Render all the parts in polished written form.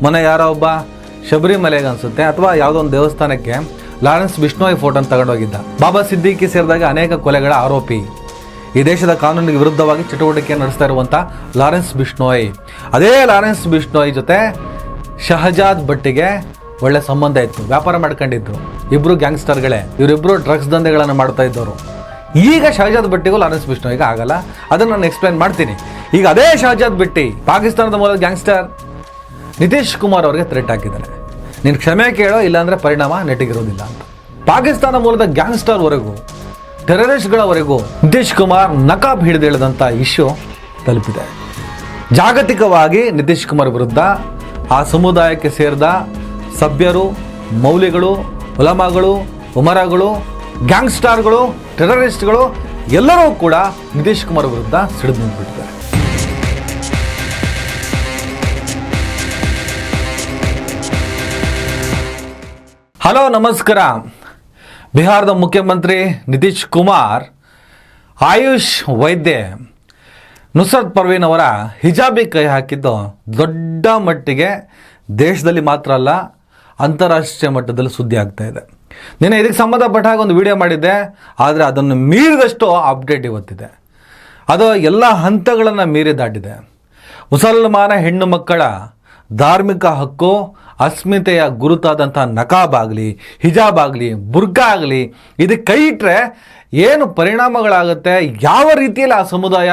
ಮೊನ್ನೆ ಯಾರೋ ಒಬ್ಬ ಶಬರಿಮಲೆಗೆ ಅನ್ಸುತ್ತೆ ಅಥವಾ ಯಾವುದೋ ಒಂದು ದೇವಸ್ಥಾನಕ್ಕೆ ಲಾರೆನ್ಸ್ ಬಿಷ್ಣೋಯ್ ಫೋಟೋನ ತಗೊಂಡೋಗಿದ್ದ. ಬಾಬಾ ಸಿದ್ದಿಕಿ ಸೇರಿದಾಗ ಅನೇಕ ಕೊಲೆಗಳ ಆರೋಪಿ, ಈ ದೇಶದ ಕಾನೂನಿಗೆ ವಿರುದ್ಧವಾಗಿ ಚಟುವಟಿಕೆ ನಡೆಸ್ತಾ ಇರುವಂಥ ಲಾರೆನ್ಸ್ ಬಿಷ್ಣೋಯ್. ಅದೇ ಲಾರೆನ್ಸ್ ಬಿಷ್ಣೋಯ್ ಜೊತೆ ಶಹಜಾದ್ ಭಟ್ಟಿಗೆ ಒಳ್ಳೆ ಸಂಬಂಧ ಇತ್ತು, ವ್ಯಾಪಾರ ಮಾಡ್ಕೊಂಡಿದ್ರು. ಇಬ್ಬರು ಗ್ಯಾಂಗ್ಸ್ಟರ್ಗಳೇ, ಇವರಿಬ್ಬರು ಡ್ರಗ್ಸ್ ದಂಧೆಗಳನ್ನು ಮಾಡ್ತಾ ಇದ್ದವರು. ಈಗ ಶಹಜಾದ್ ಭಟ್ಟಿಗೂ ಲಾರೆನ್ಸ್ ಬಿಷ್ಣೋಯ್ಗೆ ಆಗಲ್ಲ, ಅದನ್ನು ನಾನು ಎಕ್ಸ್ಪ್ಲೈನ್ ಮಾಡ್ತೀನಿ. ಈಗ ಅದೇ ಶಹಜಾದ್ ಭಟ್ಟಿ ಪಾಕಿಸ್ತಾನದ ಮೂಲದ ಗ್ಯಾಂಗ್ಸ್ಟರ್ ನಿತೀಶ್ ಕುಮಾರ್ ಅವರಿಗೆ ಥ್ರೆಟ್ ಹಾಕಿದ್ದಾನೆ, ನೀನು ಕ್ಷಮೆ ಕೇಳೋ ಇಲ್ಲಾಂದರೆ ಪರಿಣಾಮ ನೆಟ್ಟಿಗಿರೋದಿಲ್ಲ ಅಂತ. ಪಾಕಿಸ್ತಾನ ಮೂಲದ ಗ್ಯಾಂಗ್ಸ್ಟರ್ವರೆಗೂ ಟೆರರಿಸ್ಟ್ಗಳವರೆಗೂ ನಿತೀಶ್ ಕುಮಾರ್ ನಕಾಬ್ ಹಿಡಿದೇಳಿದಂಥ ಇಶ್ಯೂ ತಲುಪಿದೆ. ಜಾಗತಿಕವಾಗಿ ನಿತೀಶ್ ಕುಮಾರ್ ವಿರುದ್ಧ ಆ ಸಮುದಾಯಕ್ಕೆ ಸೇರಿದ ಸಭ್ಯರು, ಮೌಲ್ಯಗಳು, ಉಲಮಾಗಳು, ಉಮರಗಳು, ಗ್ಯಾಂಗ್ಸ್ಟರ್ಗಳು, ಟೆರರಿಸ್ಟ್ಗಳು ಎಲ್ಲರೂ ಕೂಡ ನಿತೀಶ್ ಕುಮಾರ್ ವಿರುದ್ಧ ಸಿಡಿದು ನಿಂತುಬಿಟ್ಟಿದ್ದಾರೆ. ಹಲೋ ನಮಸ್ಕಾರ. ಬಿಹಾರದ ಮುಖ್ಯಮಂತ್ರಿ ನಿತೀಶ್ ಕುಮಾರ್ ಆಯುಷ್ ವೈದ್ಯ ನುಸ್ರತ್ ಪರ್ವೀನ್ ಅವರ ಹಿಜಾಬಿಗೆ ಕೈ ಹಾಕಿದ್ದು ದೊಡ್ಡ ಮಟ್ಟಿಗೆ ದೇಶದಲ್ಲಿ ಮಾತ್ರ ಅಲ್ಲ, ಅಂತಾರಾಷ್ಟ್ರೀಯ ಮಟ್ಟದಲ್ಲಿ ಸುದ್ದಿ ಆಗ್ತಾ ಇದೆ. ನಿನ್ನೆ ಇದಕ್ಕೆ ಸಂಬಂಧಪಟ್ಟ ಹಾಗೆ ಒಂದು ವಿಡಿಯೋ ಮಾಡಿದ್ದೆ, ಆದರೆ ಅದನ್ನು ಮೀರಿದಷ್ಟು ಅಪ್ಡೇಟ್ ಇವತ್ತಿದೆ. ಅದು ಎಲ್ಲ ಹಂತಗಳನ್ನು ಮೀರಿ ದಾಟಿದೆ. ಮುಸಲ್ಮಾನ ಹೆಣ್ಣು ಮಕ್ಕಳ ಧಾರ್ಮಿಕ ಹಕ್ಕು, ಅಸ್ಮಿತೆಯ ಗುರುತಾದಂಥ ನಕಾಬ್ ಆಗಲಿ, ಹಿಜಾಬ್ ಆಗಲಿ, ಬುರ್ಕಾ ಆಗಲಿ, ಇದಕ್ಕೆ ಕೈ ಇಟ್ಟರೆ ಏನು ಪರಿಣಾಮಗಳಾಗುತ್ತೆ, ಯಾವ ರೀತಿಯಲ್ಲಿ ಆ ಸಮುದಾಯ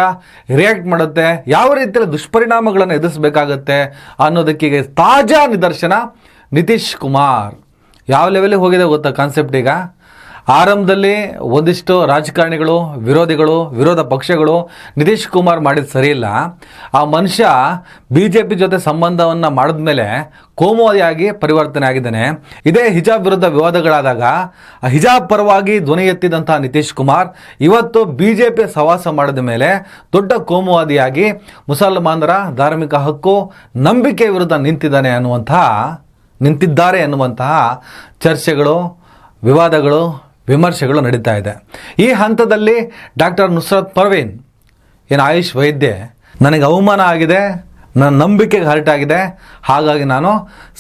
ರಿಯಾಕ್ಟ್ ಮಾಡುತ್ತೆ, ಯಾವ ರೀತಿಯಲ್ಲಿ ದುಷ್ಪರಿಣಾಮಗಳನ್ನು ಎದುರಿಸಬೇಕಾಗತ್ತೆ ಅನ್ನೋದಕ್ಕೆ ತಾಜಾ ನಿದರ್ಶನ ನಿತೀಶ್ ಕುಮಾರ್. ಯಾವ ಲೆವೆಲಿಗೆ ಹೋಗಿದೆ ಗೊತ್ತಾ ಕಾನ್ಸೆಪ್ಟ್? ಈಗ ಆರಂಭದಲ್ಲಿ ಒಂದಿಷ್ಟು ರಾಜಕಾರಣಿಗಳು, ವಿರೋಧ ಪಕ್ಷಗಳು ನಿತೀಶ್ ಕುಮಾರ್ ಮಾಡಿದ ಸರಿಯಿಲ್ಲ, ಆ ಮನುಷ್ಯ BJP ಜೊತೆ ಸಂಬಂಧವನ್ನು ಮಾಡಿದ್ಮೇಲೆ ಕೋಮುವಾದಿಯಾಗಿ ಪರಿವರ್ತನೆ ಆಗಿದ್ದಾನೆ. ಇದೇ ಹಿಜಾಬ್ ವಿರುದ್ಧ ವಿವಾದಗಳಾದಾಗ ಹಿಜಾಬ್ ಪರವಾಗಿ ಧ್ವನಿ ಎತ್ತಿದಂಥ ನಿತೀಶ್ ಕುಮಾರ್ ಇವತ್ತು BJP ಸವಾಸ ಮಾಡಿದ ಮೇಲೆ ದೊಡ್ಡ ಕೋಮುವಾದಿಯಾಗಿ ಮುಸಲ್ಮಾನರ ಧಾರ್ಮಿಕ ಹಕ್ಕು, ನಂಬಿಕೆ ವಿರುದ್ಧ ನಿಂತಿದ್ದಾರೆ ಎನ್ನುವಂತಹ ಚರ್ಚೆಗಳು, ವಿವಾದಗಳು, ವಿಮರ್ಶೆಗಳು ನಡೀತಾ ಇದೆ. ಈ ಹಂತದಲ್ಲಿ ಡಾಕ್ಟರ್ ನುಸ್ರತ್ ಪರ್ವೀನ್ ಏನು ಆಯುಷ್ ವೈದ್ಯ, ನನಗೆ ಅವಮಾನ ಆಗಿದೆ, ನನ್ನ ನಂಬಿಕೆಗೆ ಹರ್ಟ್ ಆಗಿದೆ, ಹಾಗಾಗಿ ನಾನು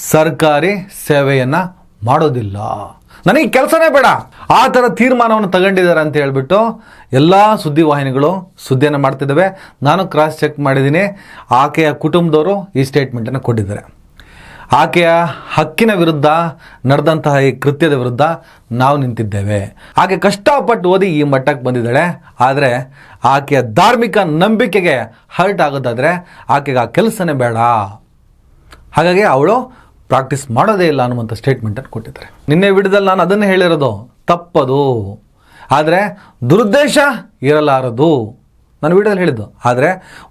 ಸರ್ಕಾರಿ ಸೇವೆಯನ್ನು ಮಾಡೋದಿಲ್ಲ, ನನಗೆ ಕೆಲಸನೇ ಬೇಡ, ಆ ಥರ ತೀರ್ಮಾನವನ್ನು ತಗೊಂಡಿದ್ದಾರೆ ಅಂತ ಹೇಳ್ಬಿಟ್ಟು ಎಲ್ಲ ಸುದ್ದಿವಾಹಿನಿಗಳು ಸುದ್ದಿಯನ್ನು ಮಾಡ್ತಿದ್ದಾವೆ. ನಾನು ಕ್ರಾಸ್ ಚೆಕ್ ಮಾಡಿದ್ದೀನಿ. ಆಕೆಯ ಕುಟುಂಬದವರು ಈ ಸ್ಟೇಟ್ಮೆಂಟನ್ನು ಕೊಟ್ಟಿದ್ದಾರೆ. ಆಕೆಯ ಹಕ್ಕಿನ ವಿರುದ್ಧ ನಡೆದಂತಹ ಈ ಕೃತ್ಯದ ವಿರುದ್ಧ ನಾವು ನಿಂತಿದ್ದೇವೆ. ಆಕೆ ಕಷ್ಟಪಟ್ಟು ಓದಿ ಈ ಮಟ್ಟಕ್ಕೆ ಬಂದಿದ್ದಾಳೆ, ಆದರೆ ಆಕೆಯ ಧಾರ್ಮಿಕ ನಂಬಿಕೆಗೆ ಹರ್ಟ್ ಆಗೋದಾದರೆ ಆಕೆಗೆ ಆ ಕೆಲಸನೇ ಬೇಡ, ಹಾಗಾಗಿ ಅವಳು ಪ್ರಾಕ್ಟೀಸ್ ಮಾಡೋದೇ ಇಲ್ಲ ಅನ್ನುವಂಥ ಸ್ಟೇಟ್ಮೆಂಟನ್ನು ಕೊಟ್ಟಿದ್ದಾರೆ. ನಿನ್ನೆ ವಿಡಿಯೋದಲ್ಲಿ ನಾನು ಅದನ್ನು ಹೇಳಿರೋದು ತಪ್ಪದು, ಆದರೆ ದುರುದ್ದೇಶ ಇರಲಾರದು. ನಾನು ವಿಡಿಯೋದಲ್ಲಿ ಹೇಳಿದ್ದು, ಆದರೆ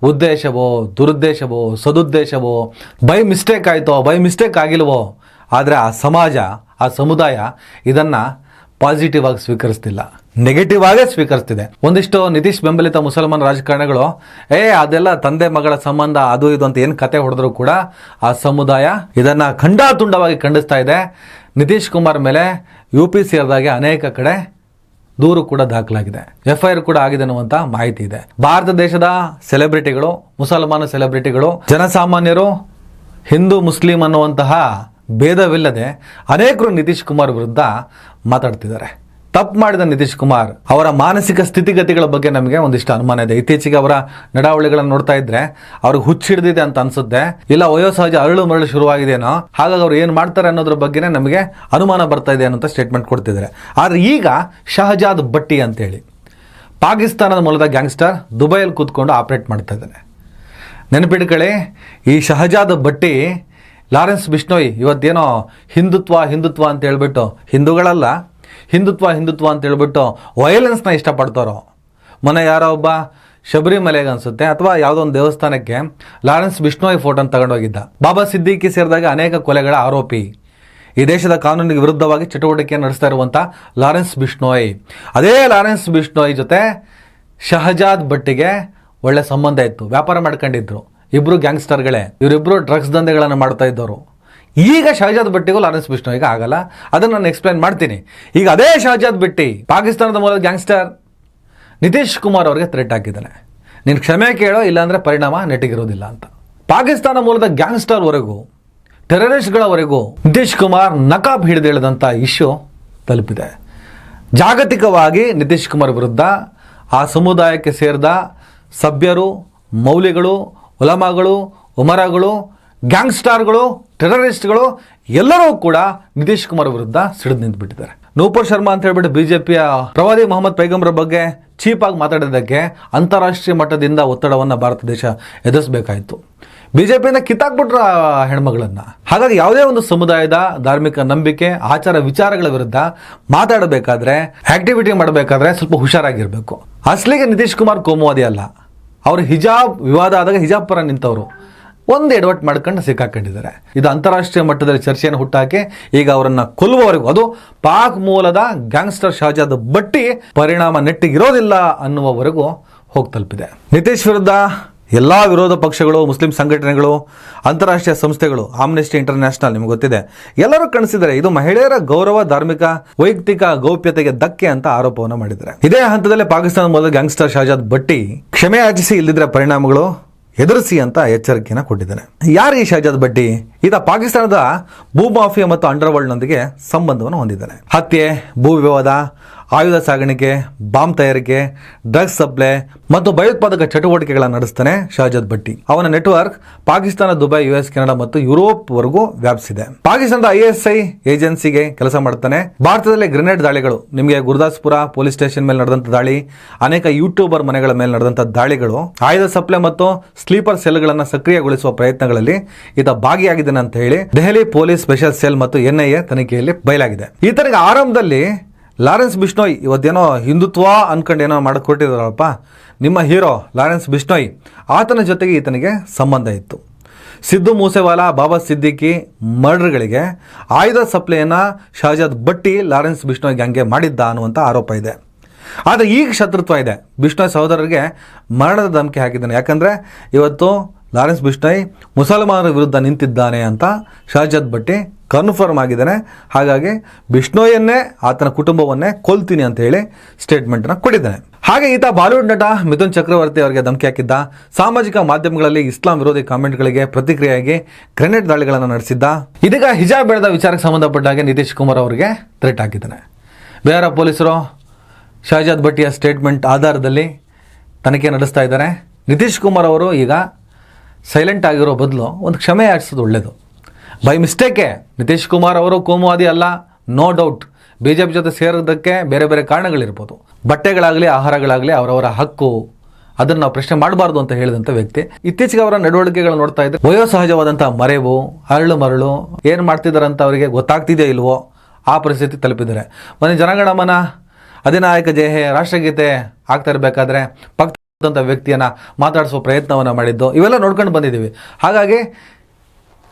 ಉದ್ದೇಶವೋ, ದುರುದ್ದೇಶವೋ, ಸದುದ್ದೇಶವೋ, ಬೈ ಮಿಸ್ಟೇಕ್ ಆಯಿತೋ, ಬೈ ಮಿಸ್ಟೇಕ್ ಆಗಿಲ್ವೋ, ಆದರೆ ಆ ಸಮಾಜ, ಆ ಸಮುದಾಯ ಇದನ್ನು ಪಾಸಿಟಿವ್ ಆಗಿ ಸ್ವೀಕರಿಸ್ತಿಲ್ಲ, ನೆಗೆಟಿವ್ ಆಗೇ ಸ್ವೀಕರಿಸ್ತಿದೆ. ಒಂದಿಷ್ಟು ನಿತೀಶ್ ಬೆಂಬಲಿತ ಮುಸಲ್ಮಾನ ರಾಜಕಾರಣಿಗಳು ಅದೆಲ್ಲ ತಂದೆ ಮಗಳ ಸಂಬಂಧ ಅದು ಇದು ಅಂತ ಏನು ಕತೆ ಹೊಡೆದ್ರು ಕೂಡ ಆ ಸಮುದಾಯ ಇದನ್ನು ಖಂಡಾತುಂಡವಾಗಿ ಖಂಡಿಸ್ತಾ ಇದೆ. ನಿತೀಶ್ ಕುಮಾರ್ ಮೇಲೆ UP ಸೇರಿದಾಗೆ ಅನೇಕ ಕಡೆ ದೂರು ಕೂಡ ದಾಖಲಾಗಿದೆ, FIR ಕೂಡ ಆಗಿದೆ ಅನ್ನುವಂಥ ಮಾಹಿತಿ ಇದೆ. ಭಾರತ ದೇಶದ ಸೆಲೆಬ್ರಿಟಿಗಳು, ಮುಸಲ್ಮಾನ ಸೆಲೆಬ್ರಿಟಿಗಳು, ಜನಸಾಮಾನ್ಯರು, ಹಿಂದೂ ಮುಸ್ಲಿಂ ಅನ್ನುವಂತಹ ಭೇದವಿಲ್ಲದೆ ಅನೇಕರು ನಿತೀಶ್ ಕುಮಾರ್ ವಿರುದ್ಧ ಮಾತಾಡ್ತಿದ್ದಾರೆ. ತಪ್ಪು ಮಾಡಿದ ನಿತೀಶ್ ಕುಮಾರ್ ಅವರ ಮಾನಸಿಕ ಸ್ಥಿತಿಗತಿಗಳ ಬಗ್ಗೆ ನಮಗೆ ಒಂದಿಷ್ಟು ಅನುಮಾನ ಇದೆ. ಇತ್ತೀಚೆಗೆ ಅವರ ನಡಾವಳಿಗಳನ್ನು ನೋಡ್ತಾ ಇದ್ರೆ ಅವ್ರಿಗೆ ಹುಚ್ಚಿಡ್ದಿದೆ ಅಂತ ಅನ್ಸುತ್ತೆ, ಇಲ್ಲ ವಯೋಸಹಜ ಅರಳು ಮರಳು ಶುರುವಾಗಿದೆಯೋ, ಹಾಗಾಗಿ ಅವ್ರು ಏನು ಮಾಡ್ತಾರೆ ಅನ್ನೋದ್ರ ಬಗ್ಗೆನೇ ನಮಗೆ ಅನುಮಾನ ಬರ್ತಾ ಇದೆ ಅನ್ನೋಂಥ ಸ್ಟೇಟ್ಮೆಂಟ್ ಕೊಡ್ತಿದ್ದಾರೆ. ಆದರೆ ಈಗ ಶಹಜಾದ್ ಭಟ್ಟಿ ಅಂತೇಳಿ ಪಾಕಿಸ್ತಾನದ ಮೂಲದ ಗ್ಯಾಂಗ್ಸ್ಟರ್ ದುಬೈಯಲ್ಲಿ ಕೂತ್ಕೊಂಡು ಆಪರೇಟ್ ಮಾಡ್ತಾ ಇದ್ದಾನೆ. ನೆನಪಿಟ್ಕೊಳ್ಳಿ, ಈ ಶಹಜಾದ್ ಭಟ್ಟಿ ಲಾರೆನ್ಸ್ ಬಿಷ್ಣೋಯ್ ಇವತ್ತೇನೋ ಹಿಂದುತ್ವ ಅಂತ ಹೇಳ್ಬಿಟ್ಟು, ಹಿಂದೂಗಳಲ್ಲ, ಹಿಂದುತ್ವ ಅಂತ ಹೇಳ್ಬಿಟ್ಟು ವೈಲೆನ್ಸ್ನ ಇಷ್ಟಪಡ್ತಾರೋ. ಮೊನ್ನೆ ಯಾರೋ ಒಬ್ಬ ಶಬರಿಮಲೆಗೆ ಅನ್ಸುತ್ತೆ ಅಥವಾ ಯಾವುದೋ ಒಂದು ದೇವಸ್ಥಾನಕ್ಕೆ ಲಾರೆನ್ಸ್ ಬಿಷ್ಣೋಯ್ ಫೋಟೋನ ತಗೊಂಡೋಗಿದ್ದ. ಬಾಬಾ ಸಿದ್ದಿಕಿ ಸೇರಿದಾಗ ಅನೇಕ ಕೊಲೆಗಳ ಆರೋಪಿ, ಈ ದೇಶದ ಕಾನೂನಿಗೆ ವಿರುದ್ಧವಾಗಿ ಚಟುವಟಿಕೆ ನಡೆಸ್ತಾ ಇರುವಂಥ ಲಾರೆನ್ಸ್ ಬಿಷ್ಣೋಯ್. ಅದೇ ಲಾರೆನ್ಸ್ ಬಿಷ್ಣೋಯ್ ಜೊತೆ ಶಹಜಾದ್ ಭಟ್ಟಿಗೆ ಒಳ್ಳೆ ಸಂಬಂಧ ಇತ್ತು, ವ್ಯಾಪಾರ ಮಾಡ್ಕೊಂಡಿದ್ರು. ಇಬ್ಬರು ಗ್ಯಾಂಗ್ಸ್ಟರ್ಗಳೇ, ಇವರಿಬ್ಬರು ಡ್ರಗ್ಸ್ ದಂಧೆಗಳನ್ನು ಮಾಡ್ತಾ ಇದ್ದವರು. ಈಗ ಶಹಜಾದ್ ಭಟ್ಟಿಗೂ ಲಾರೆನ್ಸ್ ಬಿಷ್ಣೋಯ್ಗೆ ಆಗಲ್ಲ, ಅದನ್ನು ನಾನು ಎಕ್ಸ್ಪ್ಲೈನ್ ಮಾಡ್ತೀನಿ. ಈಗ ಅದೇ ಶಹಜಾದ್ ಭಟ್ಟಿ ಪಾಕಿಸ್ತಾನದ ಮೂಲದ ಗ್ಯಾಂಗ್ಸ್ಟರ್ ನಿತೀಶ್ ಕುಮಾರ್ ಅವರಿಗೆ ಥ್ರೆಟ್ ಹಾಕಿದ್ದಾನೆ, ನೀನು ಕ್ಷಮೆ ಕೇಳೋ ಇಲ್ಲಾಂದರೆ ಪರಿಣಾಮ ನೆಟ್ಟಿಗಿರೋದಿಲ್ಲ ಅಂತ. ಪಾಕಿಸ್ತಾನ ಮೂಲದ ಗ್ಯಾಂಗ್ಸ್ಟರ್ವರೆಗೂ ಟೆರರಿಸ್ಟ್ಗಳವರೆಗೂ ನಿತೀಶ್ ಕುಮಾರ್ ನಕಾಬ್ ಹಿಡಿದೇಳಿದಂಥ ಇಶ್ಯೂ ತಲುಪಿದೆ. ಜಾಗತಿಕವಾಗಿ ನಿತೀಶ್ ಕುಮಾರ್ ವಿರುದ್ಧ ಆ ಸಮುದಾಯಕ್ಕೆ ಸೇರಿದ ಸಭ್ಯರು, ಮೌಲ್ಯಗಳು, ಉಲಮಾಗಳು, ಉಮರಾಗಳು, ಗ್ಯಾಂಗ್ಸ್ಟಾರ್ಗಳು, ಟೆರರಿಸ್ಟ್ಗಳು ಎಲ್ಲರೂ ಕೂಡ ನಿತೀಶ್ ಕುಮಾರ್ ವಿರುದ್ಧ ಸಿಡಿದು ನಿಂತುಬಿಟ್ಟಿದ್ದಾರೆ. ನೂಪುರ್ ಶರ್ಮಾ ಅಂತ ಹೇಳ್ಬಿಟ್ಟು ಬಿಜೆಪಿಯ ಪ್ರವಾದಿ ಮೊಹಮ್ಮದ್ ಪೈಗಂಬರ್ ಬಗ್ಗೆ ಚೀಪಾಗಿ ಮಾತಾಡಿದ್ದಕ್ಕೆ ಅಂತಾರಾಷ್ಟ್ರೀಯ ಮಟ್ಟದಿಂದ ಒತ್ತಡವನ್ನು ಭಾರತ ದೇಶ ಎದುರಿಸಬೇಕಾಯಿತು. ಬಿಜೆಪಿಯಿಂದ ಕಿತ್ತಾಕ್ಬಿಟ್ರ ಹೆಣ್ಮಗಳನ್ನ. ಹಾಗಾಗಿ ಯಾವುದೇ ಒಂದು ಸಮುದಾಯದ ಧಾರ್ಮಿಕ ನಂಬಿಕೆ, ಆಚಾರ ವಿಚಾರಗಳ ವಿರುದ್ಧ ಮಾತಾಡಬೇಕಾದ್ರೆ, ಆಕ್ಟಿವಿಟಿ ಮಾಡಬೇಕಾದ್ರೆ ಸ್ವಲ್ಪ ಹುಷಾರಾಗಿರ್ಬೇಕು. ಅಸಲಿಗೆ ನಿತೀಶ್ ಕುಮಾರ್ ಕೋಮುವಾದಿ ಅಲ್ಲ. ಅವರು ಹಿಜಾಬ್ ವಿವಾದ ಆದಾಗ ಹಿಜಾಬ್ ಪರ ನಿಂತವರು ಒಂದು ಎಡವಟ್ ಮಾಡ್ಕೊಂಡು ಸಿಕ್ಕಾಕೊಂಡಿದ್ದಾರೆ. ಇದು ಅಂತಾರಾಷ್ಟ್ರೀಯ ಮಟ್ಟದಲ್ಲಿ ಚರ್ಚೆಯನ್ನು ಹುಟ್ಟಾಕಿ ಈಗ ಅವರನ್ನು ಕೊಲ್ಲುವವರೆಗೂ, ಅದು ಪಾಕ್ ಮೂಲದ ಗ್ಯಾಂಗ್ಸ್ಟರ್ ಶಹಜಾದ್ ಭಟ್ಟಿ ಪರಿಣಾಮ ನೆಟ್ಟಿಗಿರೋದಿಲ್ಲ ಅನ್ನುವವರೆಗೂ ಹೋಗಿ ತಲುಪಿದೆ. ನಿತೀಶ್ ವಿರುದ್ಧ ಎಲ್ಲ ವಿರೋಧ ಪಕ್ಷಗಳು, ಮುಸ್ಲಿಂ ಸಂಘಟನೆಗಳು, ಅಂತಾರಾಷ್ಟ್ರೀಯ ಸಂಸ್ಥೆಗಳು, ಆಮ್ನೆಸ್ಟಿ ಇಂಟರ್ನ್ಯಾಷನಲ್ ನಿಮಗೆ ಗೊತ್ತಿದೆ, ಎಲ್ಲರೂ ಕಳಿಸಿದ್ದಾರೆ. ಇದು ಮಹಿಳೆಯರ ಗೌರವ, ಧಾರ್ಮಿಕ, ವೈಯಕ್ತಿಕ ಗೌಪ್ಯತೆಗೆ ಧಕ್ಕೆ ಅಂತ ಆರೋಪವನ್ನು ಮಾಡಿದ್ದಾರೆ. ಇದೇ ಹಂತದಲ್ಲಿ ಪಾಕಿಸ್ತಾನ ಮೂಲದ ಗ್ಯಾಂಗ್ಸ್ಟರ್ ಶಹಜಾದ್ ಭಟ್ಟಿ ಕ್ಷಮೆ ಯಾಚಿಸಿ ಇಲ್ಲದಿದ್ದರೆ ಪರಿಣಾಮಗಳು ಎದುರಿಸಿ ಅಂತ ಎಚ್ಚರಿಕೆಯನ್ನು ಕೊಟ್ಟಿದ್ದಾನೆ. ಯಾರು ಈ ಶಹಜಾದ್ ಭಟ್ಟಿ? ಈತ ಪಾಕಿಸ್ತಾನದ ಭೂ ಮಾಫಿಯಾ ಮತ್ತು ಅಂಡರ್ವರ್ಲ್ಡ್ನೊಂದಿಗೆ ಸಂಬಂಧವನ್ನು ಹೊಂದಿದ್ದಾನೆ. ಹತ್ಯೆ, ಭೂ ವಿವಾದ, ಆಯುಧ ಸಾಗಾಣಿಕೆ, ಬಾಂಬ್ ತಯಾರಿಕೆ, ಡ್ರಗ್ಸ್ ಸಪ್ಲೈ ಮತ್ತು ಭಯೋತ್ಪಾದಕ ಚಟುವಟಿಕೆಗಳನ್ನು ನಡೆಸ್ತಾನೆ ಶಹಜಾದ್ ಭಟ್ಟಿ. ಅವನ network Pakistan, Dubai, US, Canada ಮತ್ತು ಯುರೋಪ್ ವರೆಗೂ ವ್ಯಾಪಿಸಿದೆ. ಪಾಕಿಸ್ತಾನದ ISI ಏಜೆನ್ಸಿಗೆ ಕೆಲಸ ಮಾಡ್ತಾನೆ. ಭಾರತದಲ್ಲಿ ಗ್ರೆನೇಡ್ ದಾಳಿಗಳು, ನಿಮಗೆ ಗುರುದಾಸ್ಪುರ ಪೊಲೀಸ್ ಸ್ಟೇಷನ್ ಮೇಲೆ ನಡೆದಂತ ದಾಳಿ, ಅನೇಕ ಯೂಟ್ಯೂಬರ್ ಮನೆಗಳ ಮೇಲೆ ನಡೆದಂತ ದಾಳಿಗಳು, ಆಯುಧ ಸಪ್ಲೈ ಮತ್ತು ಸ್ಲೀಪರ್ ಸೆಲ್ಗಳನ್ನು ಸಕ್ರಿಯಗೊಳಿಸುವ ಪ್ರಯತ್ನಗಳಲ್ಲಿ ಈತ ಭಾಗಿಯಾಗಿದ್ದಾನೆ ಅಂತ ಹೇಳಿ ದೆಹಲಿ ಪೊಲೀಸ್ ಸ್ಪೆಷಲ್ ಸೆಲ್ ಮತ್ತು NIA ತನಿಖೆಯಲ್ಲಿ ಬಯಲಾಗಿದೆ. ಈತನಿಗೆ ಆರಂಭದಲ್ಲಿ ಲಾರೆನ್ಸ್ ಬಿಷ್ಣೋಯ್, ಇವತ್ತೇನೋ ಹಿಂದುತ್ವ ಅನ್ಕೊಂಡು ಏನೋ ಮಾಡಿಕೊಟ್ಟಿದ್ದಾರಪ್ಪ, ನಿಮ್ಮ ಹೀರೋ ಲಾರೆನ್ಸ್ ಬಿಷ್ಣೋಯ್, ಆತನ ಜೊತೆಗೆ ಈತನಿಗೆ ಸಂಬಂಧ ಇತ್ತು. ಸಿದ್ದು ಮೂಸೆವಾಲಾ, ಬಾಬಾ ಸಿದ್ದಿಕಿ ಮರ್ಡರ್ಗಳಿಗೆ ಆಯುಧ ಸಪ್ಲೈಯನ್ನು ಶಹಜಾದ್ ಭಟ್ಟಿ ಲಾರೆನ್ಸ್ ಬಿಷ್ಣೋಯ್ ಗ್ಯಾಂಗ್ಗೆ ಮಾಡಿದ್ದ ಅನ್ನುವಂಥ ಆರೋಪ ಇದೆ. ಆದರೆ ಈಗ ಶತ್ರುತ್ವ ಇದೆ. ಬಿಷ್ಣೋಯ್ ಸಹೋದರರಿಗೆ ಮರಣದ ಧಮಕಿ ಹಾಕಿದ್ದಾನೆ. ಯಾಕಂದರೆ ಇವತ್ತು ಲಾರೆನ್ಸ್ ಬಿಷ್ಣೋಯ್ ಮುಸಲ್ಮಾನರ ವಿರುದ್ಧ ನಿಂತಿದ್ದಾನೆ ಅಂತ ಶಹಜಾದ್ ಭಟ್ಟಿ ಕನ್ಫರ್ಮ್ ಆಗಿದ್ದಾನೆ. ಹಾಗಾಗಿ ಬಿಷ್ಣೋಯನ್ನೇ, ಆತನ ಕುಟುಂಬವನ್ನೇ ಕೊಲ್ತೀನಿ ಅಂತ ಹೇಳಿ ಸ್ಟೇಟ್ಮೆಂಟನ್ನು ಕೊಟ್ಟಿದ್ದಾನೆ. ಹಾಗೆ ಈತ ಬಾಲಿವುಡ್ ನಟ ಮಿಥುನ್ ಚಕ್ರವರ್ತಿ ಅವರಿಗೆ ಧಮಕಿ ಹಾಕಿದ್ದ. ಸಾಮಾಜಿಕ ಮಾಧ್ಯಮಗಳಲ್ಲಿ ಇಸ್ಲಾಂ ವಿರೋಧಿ ಕಾಮೆಂಟ್ಗಳಿಗೆ ಪ್ರತಿಕ್ರಿಯೆಯಾಗಿ ಗ್ರೆನೇಡ್ ದಾಳಿಗಳನ್ನು ನಡೆಸಿದ್ದ. ಇದೀಗ ಹಿಜಾಬ್ ಬೆಳೆದ ವಿಚಾರಕ್ಕೆ ಸಂಬಂಧಪಟ್ಟಾಗೆ ನಿತೀಶ್ ಕುಮಾರ್ ಅವರಿಗೆ ಥ್ರೆಟ್ ಹಾಕಿದ್ದಾನೆ. ಬಿಹಾರ ಪೊಲೀಸರು ಶಹಜಾದ್ ಭಟ್ಟಿಯ ಸ್ಟೇಟ್ಮೆಂಟ್ ಆಧಾರದಲ್ಲಿ ತನಿಖೆ ನಡೆಸ್ತಾ ಇದ್ದಾರೆ. ನಿತೀಶ್ ಕುಮಾರ್ ಅವರು ಈಗ ಸೈಲೆಂಟ್ ಆಗಿರೋ ಬದಲು ಒಂದು ಕ್ಷಮೆ ಯಾಚಿಸೋದು ಒಳ್ಳೆಯದು. ಬೈ ಮಿಸ್ಟೇಕೆ ನಿತೀಶ್ ಕುಮಾರ್ ಅವರು ಕೋಮುವಾದಿ ಅಲ್ಲ, ನೋ ಡೌಟ್. ಬಿಜೆಪಿ ಜೊತೆ ಸೇರೋದಕ್ಕೆ ಬೇರೆ ಬೇರೆ ಕಾರಣಗಳಿರ್ಬೋದು. ಬಟ್ಟೆಗಳಾಗಲಿ, ಆಹಾರಗಳಾಗಲಿ ಅವರವರ ಹಕ್ಕು, ಅದನ್ನು ನಾವು ಪ್ರಶ್ನೆ ಮಾಡಬಾರ್ದು ಅಂತ ಹೇಳಿದಂಥ ವ್ಯಕ್ತಿ. ಇತ್ತೀಚೆಗೆ ಅವರ ನಡವಳಿಕೆಗಳು ನೋಡ್ತಾ ಇದ್ದರೆ ವಯೋಸಹಜವಾದಂಥ ಮರೆವು, ಅರಳು ಮರಳು, ಏನು ಮಾಡ್ತಿದ್ದಾರೆ ಅಂತ ಅವರಿಗೆ ಗೊತ್ತಾಗ್ತಿದೆಯೋ ಇಲ್ವೋ ಆ ಪರಿಸ್ಥಿತಿ ತಲುಪಿದ್ದಾರೆ. ಮೊನ್ನೆ ಜನಗಣಮನ ಅಧಿನಾಯಕ ಜಯ ಹೇ ರಾಷ್ಟ್ರಗೀತೆ ಆಗ್ತಾ ಇರಬೇಕಾದ್ರೆ ಪಕ್ಕದಂಥ ವ್ಯಕ್ತಿಯನ್ನು ಮಾತಾಡಿಸುವ ಪ್ರಯತ್ನವನ್ನು ಮಾಡಿದ್ದು, ಇವೆಲ್ಲ ನೋಡ್ಕೊಂಡು ಬಂದಿದ್ದೀವಿ. ಹಾಗಾಗಿ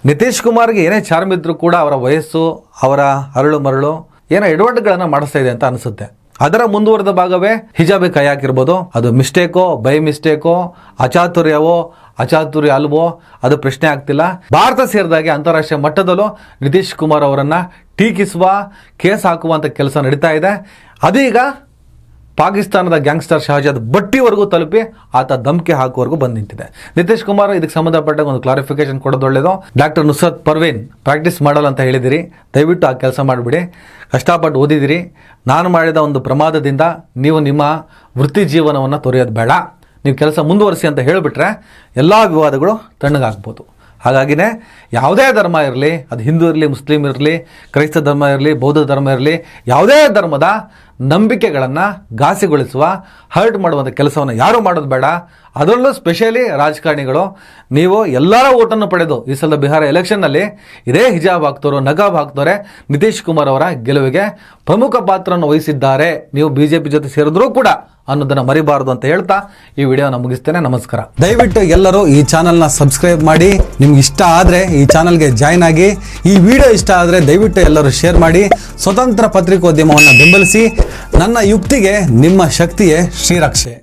ನಿತೀಶ್ ಕುಮಾರ್ಗೆ ಏನೇ ಚಾರ್ಮ್ ಇದ್ದರೂ ಕೂಡ ಅವರ ವಯಸ್ಸು, ಅವರ ಅರಳು ಮರಳು ಏನೋ ಎಡವಟ್ಟುಗಳನ್ನು ಮಾಡಿಸ್ತಾ ಇದೆ ಅಂತ ಅನಿಸುತ್ತೆ. ಅದರ ಮುಂದುವರೆದ ಭಾಗವೇ ಹಿಜಾಬಿ ಕೈ ಹಾಕಿರ್ಬೋದು. ಅದು ಮಿಸ್ಟೇಕೋ, ಬೈ ಮಿಸ್ಟೇಕೋ, ಅಚಾತುರ್ಯ ಅಲ್ವೋ, ಅದು ಪ್ರಶ್ನೆ ಆಗ್ತಿಲ್ಲ. ಭಾರತ ಸೇರಿದಾಗೆ ಅಂತಾರಾಷ್ಟ್ರೀಯ ಮಟ್ಟದಲ್ಲೂ ನಿತೀಶ್ ಕುಮಾರ್ ಅವರನ್ನು ಟೀಕಿಸುವ, ಕೇಸ್ ಹಾಕುವಂಥ ಕೆಲಸ ನಡೀತಾ ಇದೆ. ಅದೀಗ ಪಾಕಿಸ್ತಾನದ ಗ್ಯಾಂಗ್ಸ್ಟರ್ ಶಹಜಾದ್ ಭಟ್ಟಿವರೆಗೂ ತಲುಪಿ ಆತ ಧಮಕಿ ಹಾಕುವರೆಗೂ ಬಂದು ನಿಂತಿದೆ. ನಿತೀಶ್ ಕುಮಾರ್ ಇದಕ್ಕೆ ಸಂಬಂಧಪಟ್ಟ ಒಂದು ಕ್ಲಾರಿಫಿಕೇಶನ್ ಕೊಡೋದು ಒಳ್ಳೆಯದು. ಡಾಕ್ಟರ್ ನುಸ್ರತ್ ಪರ್ವೇನ್ ಪ್ರಾಕ್ಟೀಸ್ ಮಾಡಲ್ಲ ಅಂತ ಹೇಳಿದಿರಿ, ದಯವಿಟ್ಟು ಆ ಕೆಲಸ ಮಾಡಿಬಿಡಿ. ಕಷ್ಟಪಟ್ಟು ಓದಿದಿರಿ. ನಾನು ಮಾಡಿದ ಒಂದು ಪ್ರಮಾದದಿಂದ ನೀವು ನಿಮ್ಮ ವೃತ್ತಿ ಜೀವನವನ್ನು ತೊರೆಯೋದು ಬೇಡ, ನೀವು ಕೆಲಸ ಮುಂದುವರಿಸಿ ಅಂತ ಹೇಳಿಬಿಟ್ರೆ ಎಲ್ಲ ವಿವಾದಗಳು ತಣ್ಣಗಾಗ್ಬೋದು. ಹಾಗಾಗಿನೇ ಯಾವುದೇ ಧರ್ಮ ಇರಲಿ, ಅದು ಹಿಂದೂ ಇರಲಿ, ಮುಸ್ಲಿಂ ಇರಲಿ, ಕ್ರೈಸ್ತ ಧರ್ಮ ಇರಲಿ, ಬೌದ್ಧ ಧರ್ಮ ಇರಲಿ, ಯಾವುದೇ ಧರ್ಮದ ನಂಬಿಕೆಗಳನ್ನು ಘಾಸಿಗೊಳಿಸುವ, ಹರ್ಟ್ ಮಾಡುವಂಥ ಕೆಲಸವನ್ನು ಯಾರೂ ಮಾಡೋದು ಬೇಡ. ಅದರಲ್ಲೂ ಸ್ಪೆಷಲಿ ರಾಜಕಾರಣಿಗಳು. ನೀವು ಎಲ್ಲರ ಓಟನ್ನು ಪಡೆದು ಈ ಸಲ ಬಿಹಾರ ಎಲೆಕ್ಷನ್ನಲ್ಲಿ ಇದೇ ಹಿಜಾಬ್ ಹಾಕ್ತೋರು, ನಗಾಬ್ ಹಾಕ್ತೋರೆ ನಿತೀಶ್ ಕುಮಾರ್ ಅವರ ಗೆಲುವಿಗೆ ಪ್ರಮುಖ ಪಾತ್ರವನ್ನು ವಹಿಸಿದ್ದಾರೆ. ನೀವು BJP ಜೊತೆ ಸೇರಿದ್ರೂ ಕೂಡ ಅನ್ನೋದನ್ನು ಮರಿಬಾರದು ಅಂತ ಹೇಳ್ತಾ ಈ ವಿಡಿಯೋನ ಮುಗಿಸ್ತೇನೆ. ನಮಸ್ಕಾರ. ದಯವಿಟ್ಟು ಎಲ್ಲರೂ ಈ ಚಾನಲ್ನ ಸಬ್ಸ್ಕ್ರೈಬ್ ಮಾಡಿ. ನಿಮ್ಗೆ ಇಷ್ಟ ಆದರೆ ಈ ಚಾನಲ್ಗೆ ಜಾಯ್ನ್ ಆಗಿ. ಈ ವಿಡಿಯೋ ಇಷ್ಟ ಆದರೆ ದಯವಿಟ್ಟು ಎಲ್ಲರೂ ಶೇರ್ ಮಾಡಿ. ಸ್ವತಂತ್ರ ಪತ್ರಿಕೋದ್ಯಮವನ್ನು ಬೆಂಬಲಿಸಿ. ನನ್ನ ಯುಕ್ತಿಗೆ ನಿಮ್ಮ ಶಕ್ತಿಯೇ ಶ್ರೀರಕ್ಷೆ.